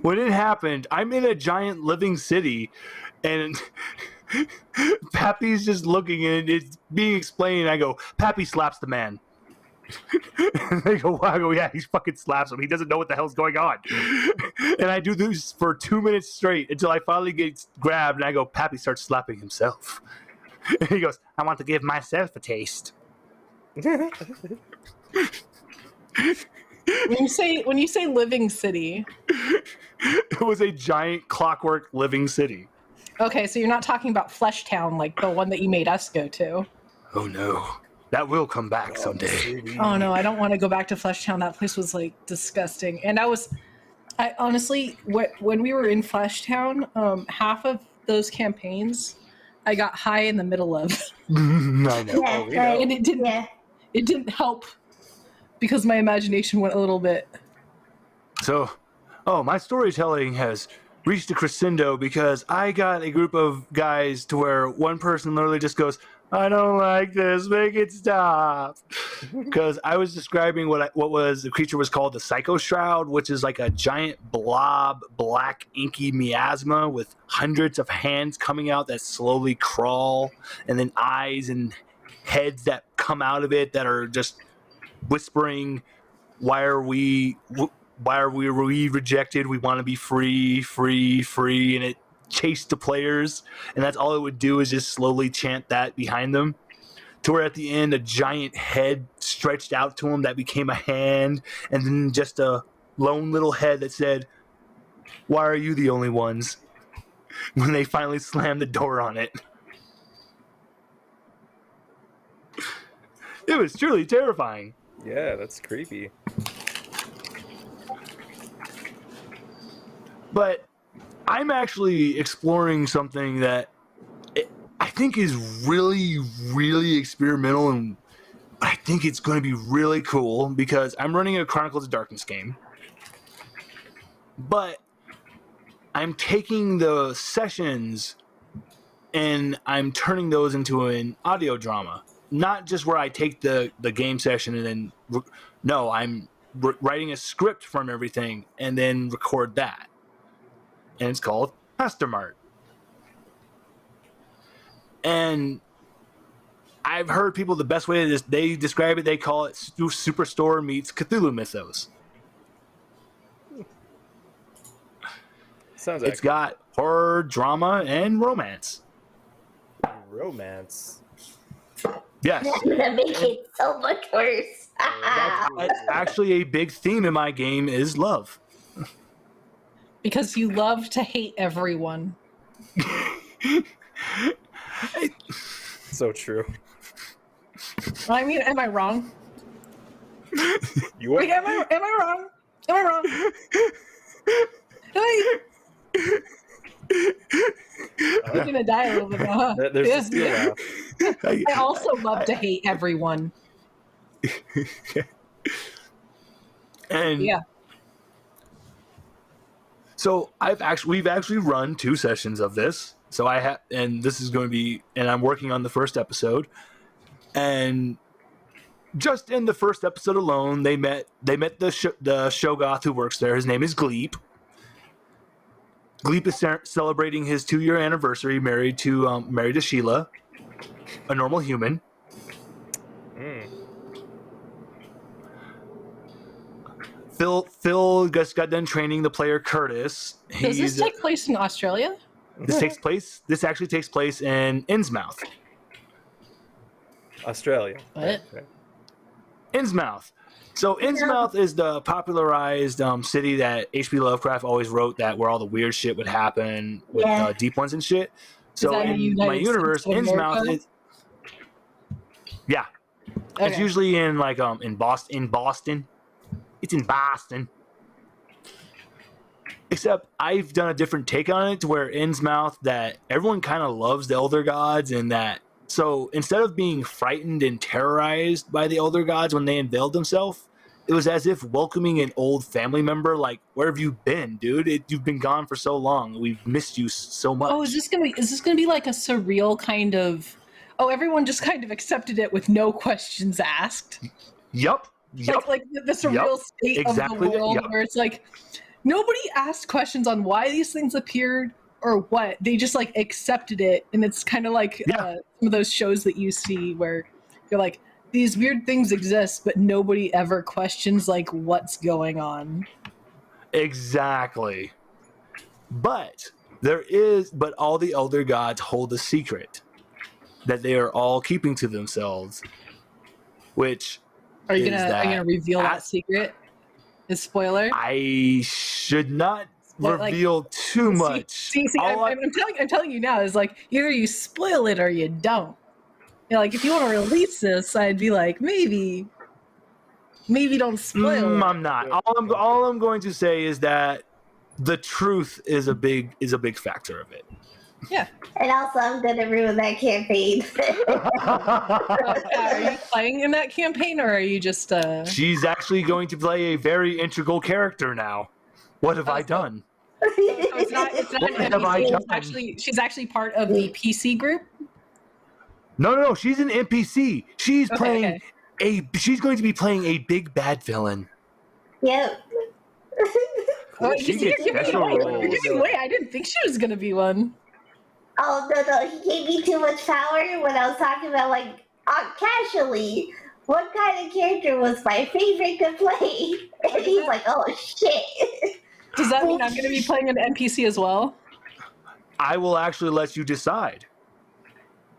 when it happened, I'm in a giant living city and Pappy's just looking and it's being explained. I go, Pappy slaps the man. And they go, wow. I go, yeah, he fucking slaps him. He doesn't know what the hell's going on. And I do this for 2 minutes straight until I finally get grabbed and I go, Pappy starts slapping himself. And he goes, I want to give myself a taste. When you say living city, It was a giant clockwork living city. okay, so you're not talking about Flesh Town, like the one that you made us go to. Oh no. That will come back someday. Oh no, I don't want to go back to Flesh Town. That place was like disgusting. And I honestly, when we were in Flesh Town, half of those campaigns, I got high in the middle of, I know. Yeah, we right. and it didn't help because my imagination went a little bit. So, my storytelling has reached a crescendo because I got a group of guys to where one person literally just goes, I don't like this, make it stop. Because I was describing what the creature was called the Psycho Shroud, which is like a giant blob, black, inky miasma with hundreds of hands coming out that slowly crawl, and then eyes and heads that come out of it that are just whispering, why are we rejected? We want to be free, free, free. And it chased the players. And that's all it would do is just slowly chant that behind them. To where at the end, a giant head stretched out to him that became a hand. And then just a lone little head that said, why are you the only ones? When they finally slammed the door on it. It was truly terrifying. Yeah, that's creepy. But I'm actually exploring something that I think is really, really experimental, and I think it's going to be really cool because I'm running a Chronicles of Darkness game. But I'm taking the sessions and I'm turning those into an audio drama. Not just where I take the game session and then... No, I'm writing a script from everything and then record that. And it's called HausterMart. And I've heard people, the best way they describe it, they call it Superstore meets Cthulhu Mythos. Sounds It's got horror, drama, and romance. romance. Yes. That makes it so much worse. That's actually a big theme in my game is love. Because you love to hate everyone. So true. I mean, am I wrong? You are. Wait, am I wrong? Am I wrong? I'm gonna die a little bit now, huh? There's Yes, still yes. laugh. I also love to hate everyone. And Yeah. so we've actually run 2 sessions of this. So and this is going to be, and I'm working on the first episode. And just in the first episode alone, they met the Shoggoth who works there. His name is Gleep. Gleep is celebrating his 2-year anniversary, married to Sheila, a normal human. Mm. Phil just got done training the player Curtis. Does this take place in Australia? This actually takes place in Innsmouth. Australia. What? Okay. Innsmouth. So Innsmouth is the popularized city that H.P. Lovecraft always wrote that where all the weird shit would happen with deep ones and shit. So that in the in my United universe, States of Innsmouth America? is yeah. Okay. It's usually in like in Boston. It's in Boston. Except I've done a different take on it to where Innsmouth that everyone kind of loves the Elder Gods and that So instead of being frightened and terrorized by the elder gods when they unveiled themselves, it was as if welcoming an old family member. Like, where have you been, dude? You've been gone for so long. We've missed you so much. Oh, is this gonna be like a surreal kind of? Oh, everyone just kind of accepted it with no questions asked. Yep. Like the surreal state of the world where it's like nobody asked questions on why these things appeared or what. They just like accepted it, and it's kind of like some of those shows that you see where you're like, these weird things exist, but nobody ever questions like what's going on. Exactly. But all the elder gods hold a secret that they are all keeping to themselves, which are you gonna reveal that secret? A spoiler? I should not reveal too much. See, I'm telling you now, is like either you spoil it or you don't. You know, like if you want to release this, I'd be like, maybe don't spoil it. I'm not. All I'm going to say is that the truth is a big factor of it. Yeah. And also, I'm gonna ruin that campaign. Are you playing in that campaign, or are you just? She's actually going to play a very integral character now. What have I done? It's not an NPC. She's actually part of the PC group. No. She's an NPC. She's playing She's going to be playing a big bad villain. Yep. You're giving away. I didn't think she was going to be one. Oh, no. He gave me too much power when I was talking about, like, casually, what kind of character was my favorite to play? And he's like, oh, shit. Does that mean I'm going to be playing an NPC as well? I will actually let you decide.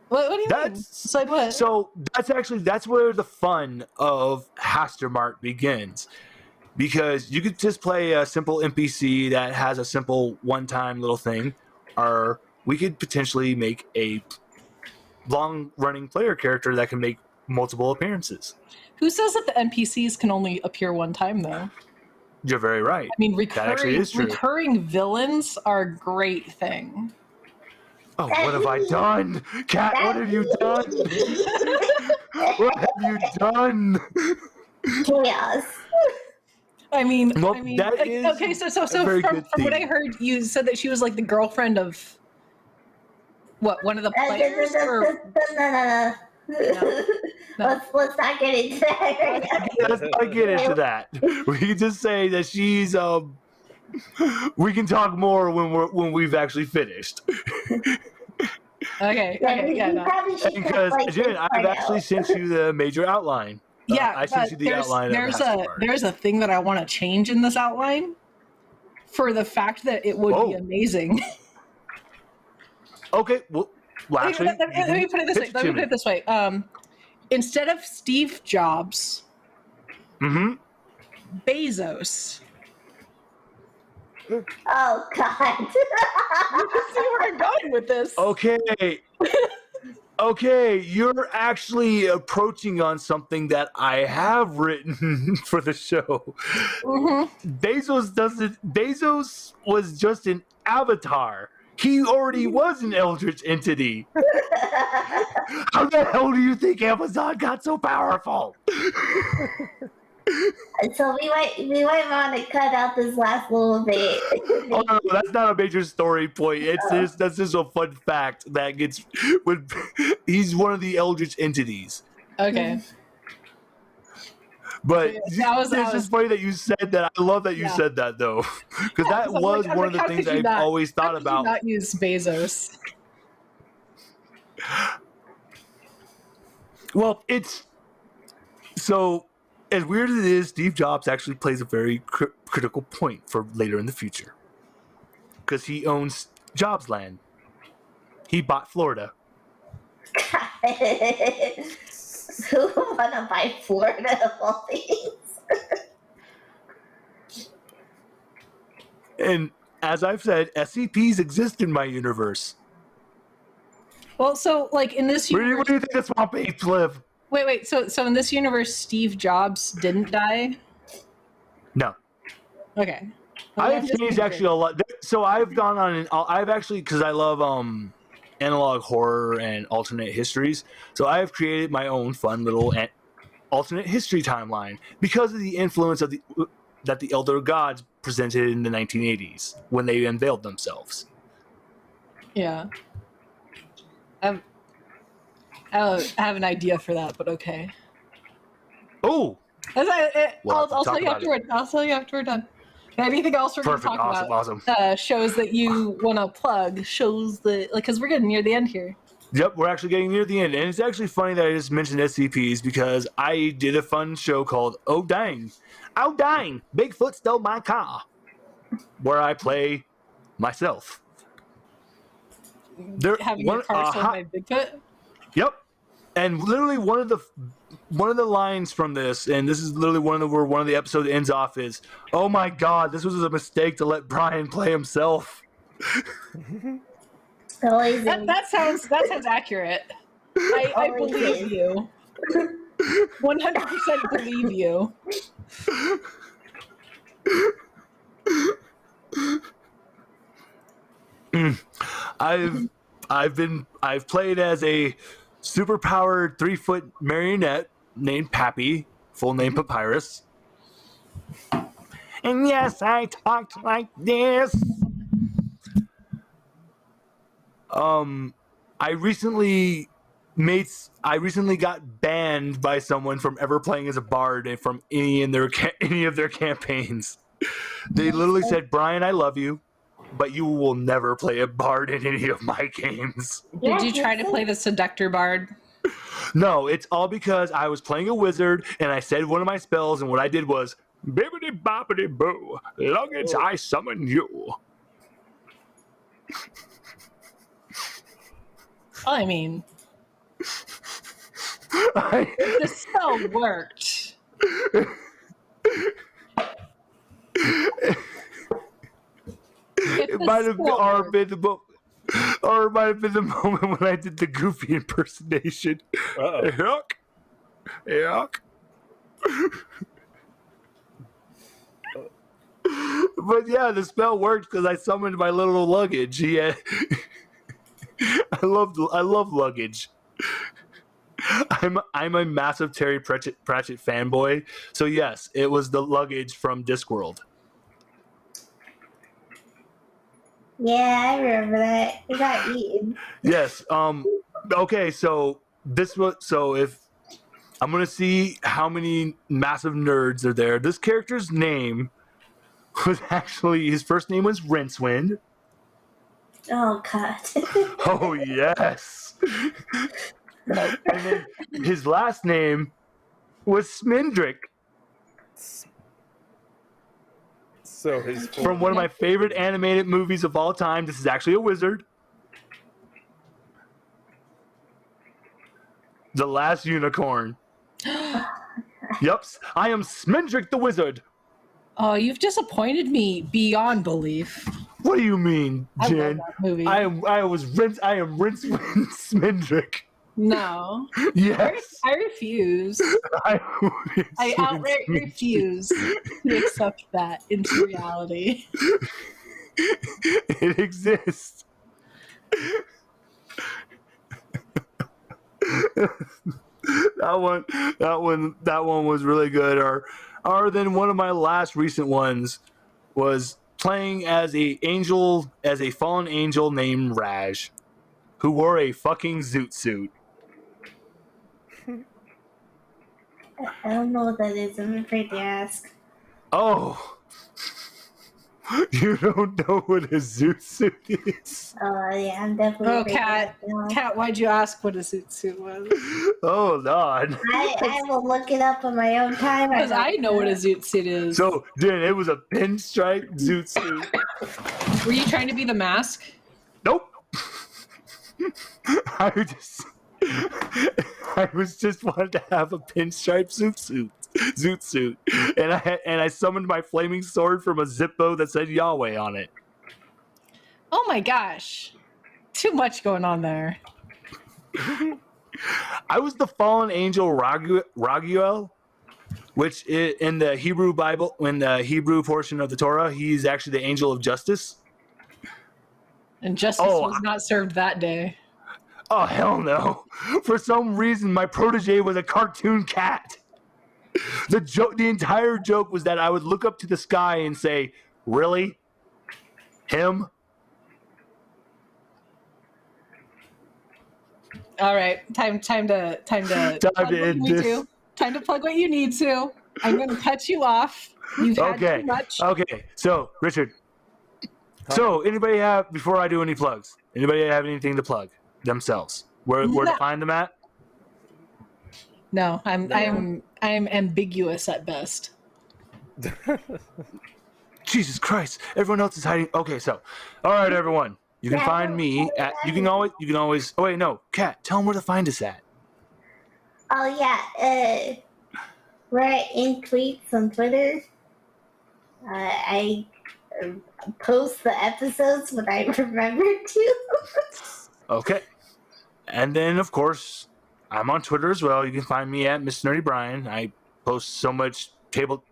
What do you mean? Decide what? So that's where the fun of HausterMart begins. Because you could just play a simple NPC that has a simple one-time little thing, or we could potentially make a long-running player character that can make multiple appearances. Who says that the NPCs can only appear one time, though? You're very right. I mean, that actually is true. Recurring villains are a great thing. Oh, what have I done? Kat, what have you done? What have you done? Chaos. That is okay. So from what I heard, you said that she was like the girlfriend of one of the players? No. Let's not get into that right now. Let's not get into that. We can just say that she's we can talk more when we've actually finished. Okay. Because Jen, I've actually sent you the major outline. I sent you the outline. There's a thing that I want to change in this outline for the fact that it would be amazing. Okay. Well actually, let me put it this way. Instead of Steve Jobs, Bezos. Oh God! You can see where I'm going with this. Okay, you're actually approaching on something that I have written for the show. Bezos was just an avatar. He already was an eldritch entity. How the hell do you think Amazon got so powerful? So we might want to cut out this last little bit. Oh no, that's not a major story point. That's just a fun fact that gets when he's one of the eldritch entities. Okay. But it's just funny that you said that. I love that you said that though, because that was one of the things I've always thought about. You not use Bezos. Well, it's so. As weird as it is, Steve Jobs actually plays a very critical point for later in the future. Because he owns Jobs Land. He bought Florida. Who wanna buy Florida of all things? And as I've said, SCPs exist in my universe. Well, so like in this universe, where do you think the swamp apes live? Wait. So in this universe, Steve Jobs didn't die? No. Okay. Well, I've changed actually a lot. So I've gone on and I've actually, because I love analog horror and alternate histories. So I have created my own fun little alternate history timeline because of the influence of that the Elder Gods presented in the 1980s when they unveiled themselves. Yeah. I have an idea for that, but okay. Oh, I'll talk tell you about after I'll tell you after we're done. Anything else we're going to perfect. talk Awesome. about? Shows that you want to plug. Shows that, like, because we're getting near the end here. Yep, we're actually getting near the end. And it's actually funny that I just mentioned SCPs because I did a fun show called Oh Dang, Bigfoot Stole My Car, where I play myself. Having your car stolen by Bigfoot? Yep. And literally one of the lines from this, and this is literally where one of the episodes ends off is, "Oh my God, this was a mistake to let Brian play himself." That sounds accurate. I believe you. 100% believe you. I've played as a superpowered 3-foot marionette named Pappy, full name Papyrus. And yes, I talked like this. I recently got banned by someone from ever playing as a bard and from any of their campaigns. They literally said, "Brian, I love you, but you will never play a bard in any of my games." Did you try to play the seductor bard? No, it's all because I was playing a wizard and I said one of my spells, and what I did was, "Bibbidi boppity boo, luggage, I summon you." I mean, the spell worked. It might have been the moment when I did the Goofy impersonation. Yuck. But yeah, the spell worked because I summoned my little luggage. Yeah. I love luggage. I'm a massive Terry Pratchett fanboy, so yes, it was the luggage from Discworld. Yeah, I remember that. It got eaten. Yes. Okay. So if I'm gonna see how many massive nerds are there. This character's name was actually, his first name was Rincewind. Oh God. Oh yes. And then his last name was Smindrick. So his From one of my favorite animated movies of all time. This is actually a wizard. The Last Unicorn. Yep, I am Smindrick the Wizard. Oh, you've disappointed me beyond belief. What do you mean, Jen? I love that movie. I am Rincewind Smindrick. No. Yes. I refuse. I outright refuse to accept that into reality. It exists. That one was really good. Or then one of my last recent ones was playing as a fallen angel named Raj, who wore a fucking zoot suit. I don't know what that is. I'm afraid to ask. Oh, you don't know what a zoot suit is? Yeah, I'm definitely. Oh, Kat, why'd you ask what a zoot suit was? Oh, Lord. I will look it up on my own time. Because I know what a zoot suit is. So, dude, it was a pinstripe zoot suit. Were you trying to be the Mask? Nope. I was just wanted to have a pinstripe zoot suit, and I summoned my flaming sword from a Zippo that said Yahweh on it. Oh my gosh, too much going on there. I was the fallen angel Raguel, which in the Hebrew Bible, in the Hebrew portion of the Torah, he's actually the angel of justice. And justice was not served that day. Oh, hell no. For some reason, my protege was a cartoon cat. The entire joke was that I would look up to the sky and say, really? Him? All right, time to plug what you end need this. to. Time to plug what you need to. I'm going to cut you off. You've had Okay. too much. Okay. So, Richard. So, anybody have, before I do any plugs, anybody have anything to plug themselves? Where to find them at? No, I'm ambiguous at best. Jesus Christ! Everyone else is hiding. Okay, so, all right, everyone, you can find me at. You can always. Oh wait, no, Kat, tell them where to find us at. Oh yeah, we're at INTweets on Twitter. I post the episodes when I remember to. Okay, and then of course, I'm on Twitter as well. You can find me at Mr. Nerdy Brian. I post so much tabletop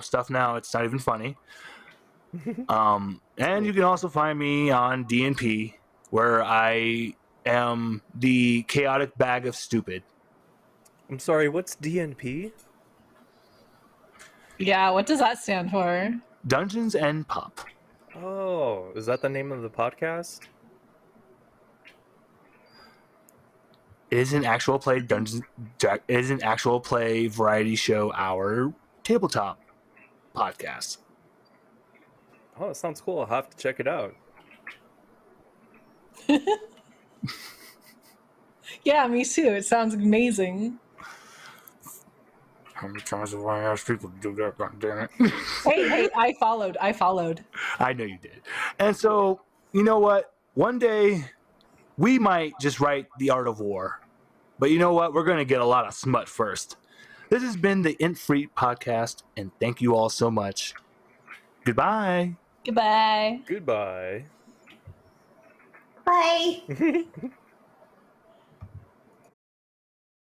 stuff now, it's not even funny. And you can also find me on DNP, where I am the chaotic bag of stupid. I'm sorry, what's DNP? Yeah, what does that stand for? Dungeons and Pop. Oh, is that the name of the podcast? It is an actual play variety show, our tabletop podcast. Oh, it sounds cool. I'll have to check it out. Yeah, me too. It sounds amazing. How many times have I asked people to do that? God damn it. Hey, I followed. I know you did. And so, you know what? One day, we might just write The Art of War. But you know what? We're going to get a lot of smut first. This has been the INTfree Podcast, and thank you all so much. Goodbye. Goodbye. Goodbye. Bye.